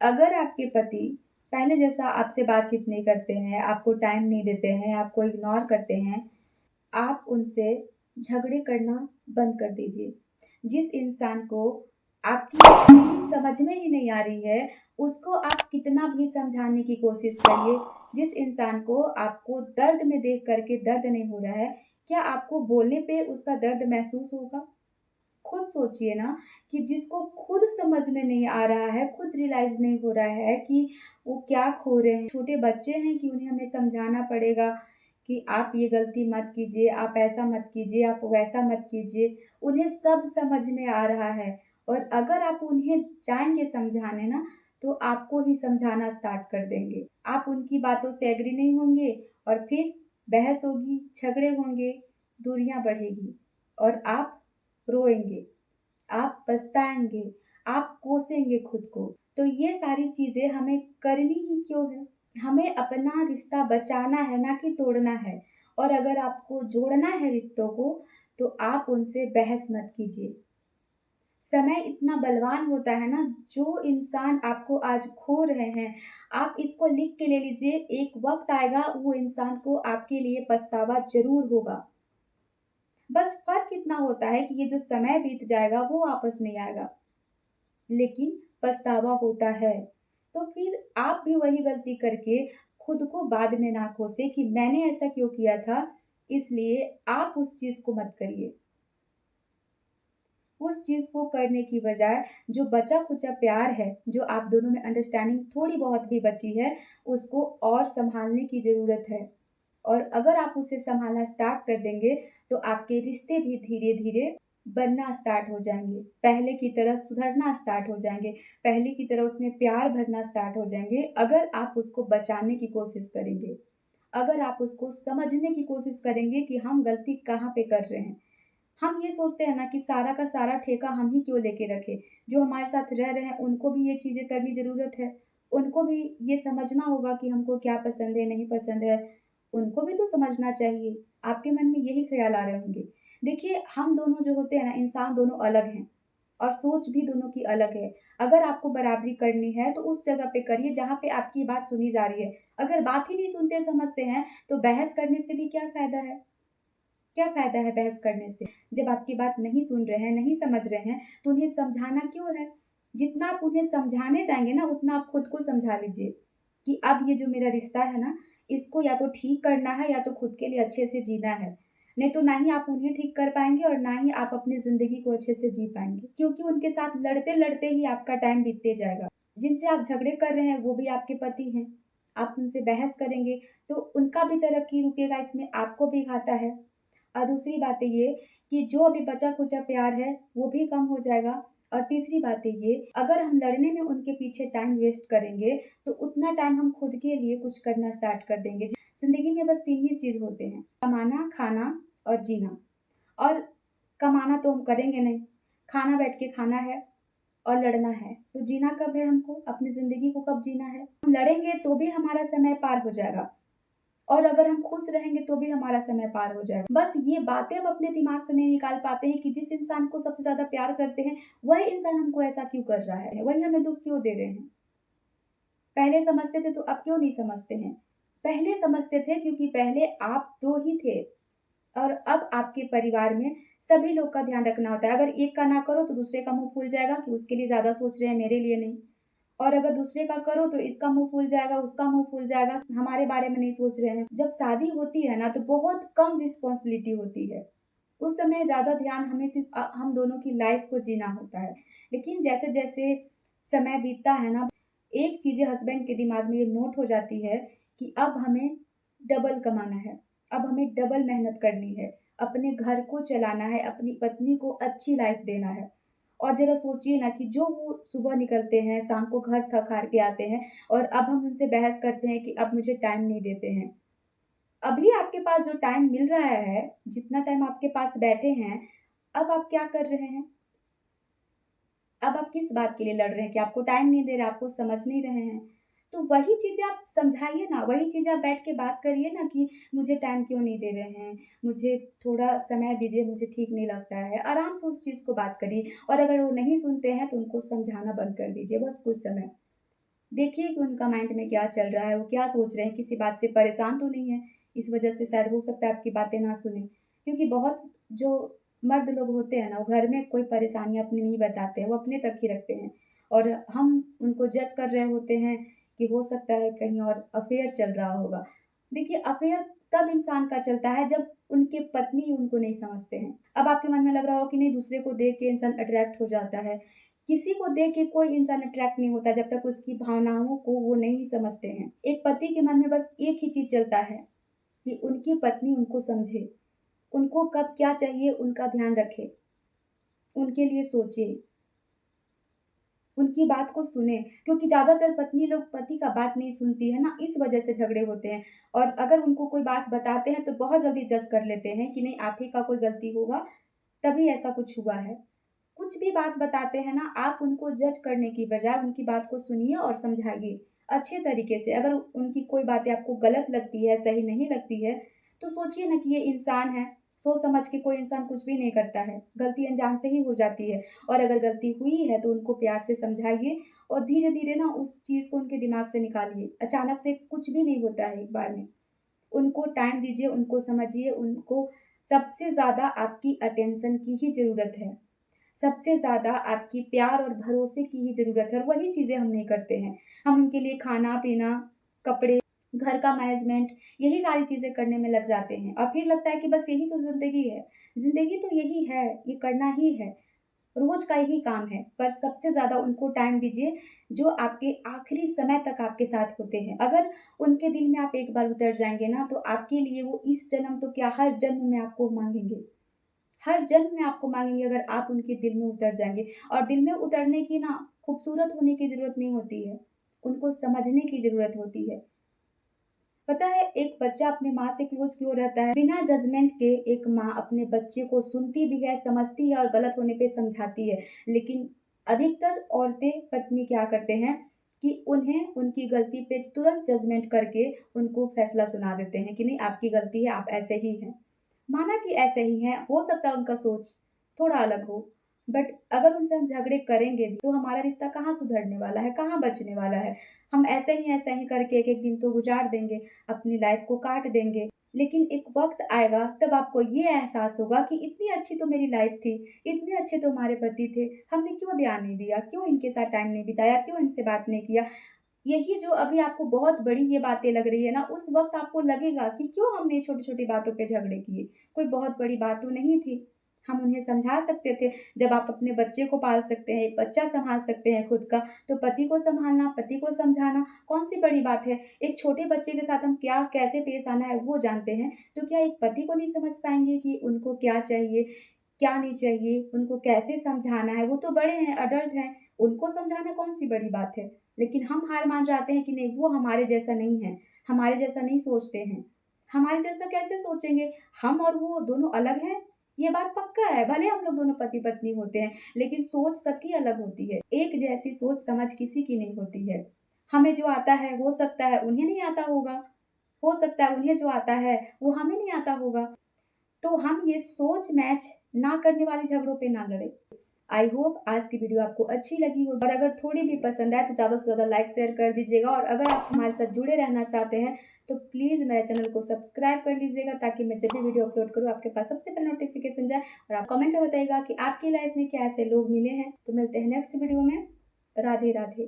अगर आपके पति पहले जैसा आपसे बातचीत नहीं करते हैं, आपको टाइम नहीं देते हैं, आपको इग्नोर करते हैं, आप उनसे झगड़े करना बंद कर दीजिए। जिस इंसान को आपकी फीलिंग समझ में ही नहीं आ रही है, उसको आप कितना भी समझाने की कोशिश करिए। जिस इंसान को आपको दर्द में देख कर के दर्द नहीं हो रहा है, क्या आपको बोलने पे उसका दर्द महसूस होगा? खुद सोचिए ना कि जिसको खुद समझ में नहीं आ रहा है, खुद रियलाइज़ नहीं हो रहा है कि वो क्या खो रहे हैं। छोटे बच्चे हैं कि उन्हें हमें समझाना पड़ेगा कि आप ये गलती मत कीजिए, आप ऐसा मत कीजिए, आप वैसा मत कीजिए। उन्हें सब समझ में आ रहा है और अगर आप उन्हें जाएँगे समझाने ना, तो आपको ही समझाना स्टार्ट कर देंगे। आप उनकी बातों से एग्री नहीं होंगे और फिर बहस होगी, झगड़े होंगे, दूरियाँ बढ़ेगी और आप रोएँगे, आप पछताएँगे, आप कोसेंगे खुद को। तो ये सारी चीज़ें हमें करनी ही क्यों है? हमें अपना रिश्ता बचाना है, ना कि तोड़ना है। और अगर आपको जोड़ना है रिश्तों को, तो आप उनसे बहस मत कीजिए। समय इतना बलवान होता है ना, जो इंसान आपको आज खो रहे हैं, आप इसको लिख के ले लीजिए, एक वक़्त आएगा वो इंसान को आपके लिए पछतावा ज़रूर होगा। बस फ़र्क इतना होता है कि ये जो समय बीत जाएगा वो वापस नहीं आएगा, लेकिन पछतावा होता है। तो फिर आप भी वही गलती करके खुद को बाद में ना कोसें कि मैंने ऐसा क्यों किया था, इसलिए आप उस चीज़ को मत करिए। उस चीज़ को करने की बजाय जो बचा-खुचा प्यार है, जो आप दोनों में अंडरस्टैंडिंग थोड़ी बहुत भी बची है, उसको और सँभालने की ज़रूरत है। और अगर आप उसे सँभालना स्टार्ट कर देंगे, तो आपके रिश्ते भी धीरे-धीरे बनना स्टार्ट हो जाएँगे। पहले की तरह सुधरना स्टार्ट हो जाएँगे, पहले की तरह उसमें प्यार भरना स्टार्ट हो जाएँगे, अगर आप उसको बचाने की कोशिश करेंगे। अगर आप उसको समझने की कोशिश करेंगे कि हम गलती कहाँ पे कर रहे हैं। हम ये सोचते हैं ना कि सारा का सारा ठेका हम ही क्यों लेके रखें। जो हमारे साथ रह रहे हैं उनको भी ये चीज़ें करनी ज़रूरत है। उनको भी ये समझना होगा कि हमको क्या पसंद है, नहीं पसंद है। उनको भी तो समझना चाहिए। आपके मन में यही ख़्याल आ रहे होंगे। देखिए हम दोनों जो होते हैं ना इंसान दोनों अलग हैं और सोच भी दोनों की अलग है। अगर आपको बराबरी करनी है तो उस जगह पे करिए जहाँ पे आपकी बात सुनी जा रही है। अगर बात ही नहीं सुनते समझते हैं तो बहस करने से भी क्या फ़ायदा है? क्या फ़ायदा है बहस करने से? जब आपकी बात नहीं सुन रहे हैं, नहीं समझ रहे हैं, तो उन्हें समझाना क्यों है? जितना आप उन्हें समझाने जाएँगे ना, उतना आप खुद को समझा लीजिए कि अब ये जो मेरा रिश्ता है ना, इसको या तो ठीक करना है या तो खुद के लिए अच्छे से जीना है। नहीं तो ना ही आप उन्हें ठीक कर पाएँगे और ना ही आप अपनी ज़िंदगी को अच्छे से जी पाएँगे। क्योंकि उनके साथ लड़ते-लड़ते ही आपका टाइम बीतते जाएगा। जिनसे आप झगड़े कर रहे हैं, वो भी आपके पति हैं। आप उनसे बहस करेंगे, तो उनका भी तरक्की रुकेगा, इसमें आपको भी घाटा है। और दूसरी बात है ये कि जो अभी बचा-खुचा प्यार है, वो भी कम हो जाएगा और तीसरी बात है ये, अगर हम लड़ने में उनके पीछे टाइम वेस्ट करेंगे, तो उतना टाइम हम खुद के लिए कुछ करना स्टार्ट कर देंगे। ज़िंदगी में बस 3 ही चीज़ होते हैं, कमाना, खाना और जीना। और कमाना तो हम करेंगे नहीं, खाना बैठ के खाना है और लड़ना है, तो जीना कब है हमको? अपनी ज़िंदगी को कब जीना है? हम लड़ेंगे तो भी हमारा समय पार हो जाएगा। और अगर हम खुश रहेंगे तो भी हमारा समय पार हो जाएगा। बस ये बातें हम अपने दिमाग से नहीं निकाल पाते हैं कि जिस इंसान को सबसे ज़्यादा प्यार करते हैं, वही इंसान हमको ऐसा क्यों कर रहा है? वही हमें दुःख क्यों दे रहे हैं? पहले समझते थे तो अब क्यों नहीं समझते हैं? पहले समझते थे क्योंकि पहले आप 2 ही थे और अब आपके परिवार में सभी लोग का ध्यान रखना होता है। अगर एक का ना करो तो दूसरे का मुँह फूल जाएगा कि उसके लिए ज़्यादा सोच रहे हैं, मेरे लिए नहीं। और अगर दूसरे का करो तो इसका मुँह फूल जाएगा, उसका मुँह फूल जाएगा, हमारे बारे में नहीं सोच रहे हैं। जब शादी होती है ना तो बहुत कम रिस्पॉन्सिबिलिटी होती है। उस समय ज़्यादा ध्यान हमें सिर्फ़ हम दोनों की लाइफ़ को जीना होता है। लेकिन जैसे-जैसे समय बीतता है ना, एक चीज़ें हस्बैंड के दिमाग में ये नोट हो जाती है कि अब हमें डबल कमाना है, अब हमें डबल मेहनत करनी है, अपने घर को चलाना है, अपनी पत्नी को अच्छी लाइफ़ देना है। और ज़रा सोचिए ना कि जो वो सुबह निकलते हैं, शाम को घर थक-हार के आते हैं और अब हम उनसे बहस करते हैं कि अब मुझे टाइम नहीं देते हैं। अभी आपके पास जो टाइम मिल रहा है, जितना टाइम आपके पास बैठे हैं, अब आप क्या कर रहे हैं? अब आप किस बात के लिए लड़ रहे हैं कि आपको टाइम नहीं दे रहे, आपको समझ नहीं रहे हैं। तो वही चीज़ें आप समझाइए ना, वही चीज़ें आप बैठ के बात करिए ना कि मुझे टाइम क्यों नहीं दे रहे हैं, मुझे थोड़ा समय दीजिए, मुझे ठीक नहीं लगता है। आराम से उस चीज़ को बात करिए और अगर वो नहीं सुनते हैं तो उनको समझाना बंद कर दीजिए बस कुछ समय। देखिए कि उनका माइंड में क्या चल रहा है, वो क्या सोच रहे हैं, किसी बात से परेशान तो नहीं है, इस वजह से शायद हो सकता है आपकी बातें ना सुने। क्योंकि बहुत जो मर्द लोग होते हैं ना, वो घर में कोई परेशानी अपनी नहीं बताते हैं, वो अपने तक ही रखते हैं और हम उनको जज कर रहे होते हैं कि हो सकता है कहीं और अफेयर चल रहा होगा। देखिए, अफेयर तब इंसान का चलता है जब उनके पत्नी उनको नहीं समझते हैं। अब आपके मन में लग रहा हो कि नहीं, दूसरे को देख के इंसान अट्रैक्ट हो जाता है। किसी को देख के कोई इंसान अट्रैक्ट नहीं होता जब तक उसकी भावनाओं को वो नहीं समझते हैं। एक पति के मन में बस एक ही चीज़ चलता है कि उनकी पत्नी उनको समझे, उनको कब क्या चाहिए उनका ध्यान रखे, उनके लिए सोचे, उनकी बात को सुने। क्योंकि ज़्यादातर पत्नी लोग पति का बात नहीं सुनती है ना, इस वजह से झगड़े होते हैं। और अगर उनको कोई बात बताते हैं तो बहुत जल्दी जज कर लेते हैं कि नहीं, आप ही का कोई गलती होगा, तभी ऐसा कुछ हुआ है। कुछ भी बात बताते हैं ना, आप उनको जज करने की बजाय उनकी बात को सुनिए और समझाइए अच्छे तरीके से। अगर उनकी कोई बातें आपको गलत लगती है, सही नहीं लगती है, तो सोचिए ना कि ये इंसान है, सोच समझ के कोई इंसान कुछ भी नहीं करता है, गलती अनजान से ही हो जाती है। और अगर गलती हुई है तो उनको प्यार से समझाइए और धीरे धीरे ना उस चीज़ को उनके दिमाग से निकालिए। अचानक से कुछ भी नहीं होता है एक बार में। उनको टाइम दीजिए, उनको समझिए, उनको सबसे ज़्यादा आपकी अटेंशन की ही ज़रूरत है। सबसे ज़्यादा आपकी प्यार और भरोसे की ही ज़रूरत है और वही चीज़ें हम नहीं करते हैं। हम उनके लिए खाना-पीना, कपड़े, घर का मैनेजमेंट, यही सारी चीज़ें करने में लग जाते हैं और फिर लगता है कि बस यही तो ज़िंदगी है। ज़िंदगी तो यही है, ये करना ही है, रोज़ का यही काम है। पर सबसे ज़्यादा उनको टाइम दीजिए जो आपके आखिरी समय तक आपके साथ होते हैं। अगर उनके दिल में आप एक बार उतर जाएँगे ना, तो आपके लिए वो इस जन्म तो क्या, हर जन्म में आपको माँगेंगे। हर जन्म में आपको माँगेंगे अगर आप उनके दिल में उतर जाएँगे। और दिल में उतरने की ना खूबसूरत होने की ज़रूरत नहीं होती है, उनको समझने की ज़रूरत होती है। पता है, एक बच्चा अपनी माँ से क्लोज़ क्यों रहता है? बिना जजमेंट के एक माँ अपने बच्चे को सुनती भी है, समझती है और गलत होने पे समझाती है। लेकिन अधिकतर औरतें, पत्नी क्या करते हैं कि उन्हें उनकी गलती पे तुरंत जजमेंट करके उनको फैसला सुना देते हैं कि नहीं, आपकी गलती है, आप ऐसे ही हैं। माना कि ऐसे ही हैं, हो सकता है उनका सोच थोड़ा अलग हो, बट अगर उनसे हम झगड़े करेंगे भी तो हमारा रिश्ता कहाँ सुधरने वाला है, कहाँ बचने वाला है। हम ऐसे ही करके एक-एक दिन तो गुजार देंगे, अपनी लाइफ को काट देंगे। लेकिन एक वक़्त आएगा तब आपको ये एहसास होगा कि इतनी अच्छी तो मेरी लाइफ थी, इतने अच्छे तो हमारे पति थे, हमने क्यों ध्यान नहीं दिया, क्यों इनके साथ टाइम नहीं बिताया, क्यों इनसे बात नहीं किया। यही जो अभी आपको बहुत बड़ी ये बातें लग रही है ना, उस वक़्त आपको लगेगा कि क्यों हमने छोटी-छोटी बातों पे झगड़े किए, कोई बहुत बड़ी बात तो नहीं थी। हम उन्हें समझा सकते थे। जब आप अपने बच्चे को पाल सकते हैं, एक बच्चा सँभाल सकते हैं खुद का, तो पति को सँभालना, पति को समझाना कौन-सी बड़ी बात है। एक छोटे बच्चे के साथ हम क्या कैसे पेश आना है वो जानते हैं, तो क्या एक पति को नहीं समझ पाएँगे कि उनको क्या चाहिए, क्या नहीं चाहिए, उनको कैसे समझाना है। वो तो बड़े हैं, अडल्ट हैं, उनको समझाना कौन-सी बड़ी बात है। लेकिन हम हार मान जाते हैं कि नहीं, वो हमारे जैसा नहीं है, हमारे जैसा नहीं सोचते हैं। हमारे जैसा कैसे सोचेंगे? हम और वो दोनों अलग हैं, ये बात पक्का है। भले हम लोग दोनों पति-पत्नी होते हैं, लेकिन सोच सबकी अलग होती है। एक जैसी सोच समझ किसी की नहीं होती है। हमें जो आता है, हो सकता है उन्हें नहीं आता होगा, हो सकता है उन्हें जो आता है, वो हमें नहीं आता होगा। तो हम ये सोच मैच ना करने वाले झगड़ों पे ना लड़ें। आई होप आज की वीडियो आपको अच्छी लगी होगी और अगर थोड़ी भी पसंद आए तो ज़्यादा से ज़्यादा लाइक शेयर कर दीजिएगा और अगर आप हमारे साथ जुड़े रहना चाहते हैं तो प्लीज़ मेरे चैनल को सब्सक्राइब कर लीजिएगा ताकि मैं जब भी वीडियो अपलोड करूँ आपके पास सबसे पहले नोटिफिकेशन जाए। और आप कमेंट में बताइएगा कि आपकी लाइफ में क्या ऐसे लोग मिले हैं। तो मिलते हैं नेक्स्ट वीडियो में। राधे राधे।